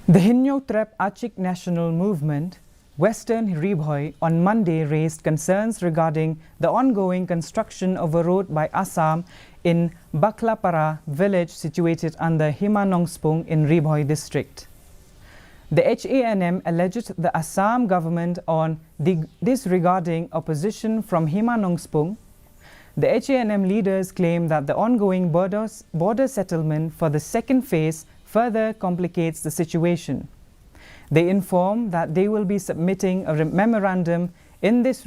The Hinyo Trep Achik National Movement, Western Ribhoi, on Monday raised concerns regarding the ongoing construction of a road by Assam in Baklapara village situated under Himanongspung in Ribhoi district. The Hanm alleged the Assam government on disregarding opposition from Himanongspung. The Hanm leaders claim that the ongoing border settlement for the second phase further complicates the situation. They inform that they will be submitting a memorandum in this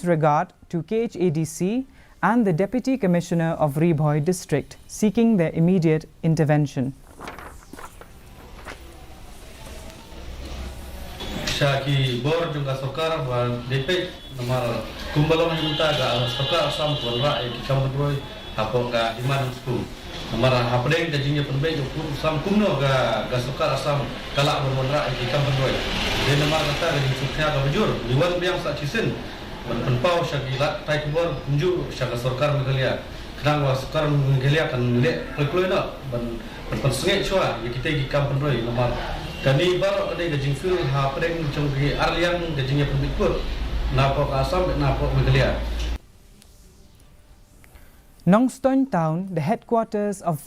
regard to KHADC and the Deputy Commissioner of Ribhoi District, seeking their immediate intervention. Syaki bor juga sokar wa DP nomor kumbalong junta ga sokar Assam konra e kambroy hapo ga iman school nomor hapdeng gajinya penbe ukur Assam kumno ga sokar Assam kala bermonra e kambroy de nomor kata ga suknya ga bujur liwan biang sa cisin penpau syaki lat tai kubor kunju syaka sokar megalia kenang wa sokar megalia kan le kloina ban pensengai chua ya kita gi kambroy nomor kani baru ada gajing fil ha pedeng cunggi arliang gajingnya pembikut napok Assam napok Meghalaya. Nongstoin town, the headquarters of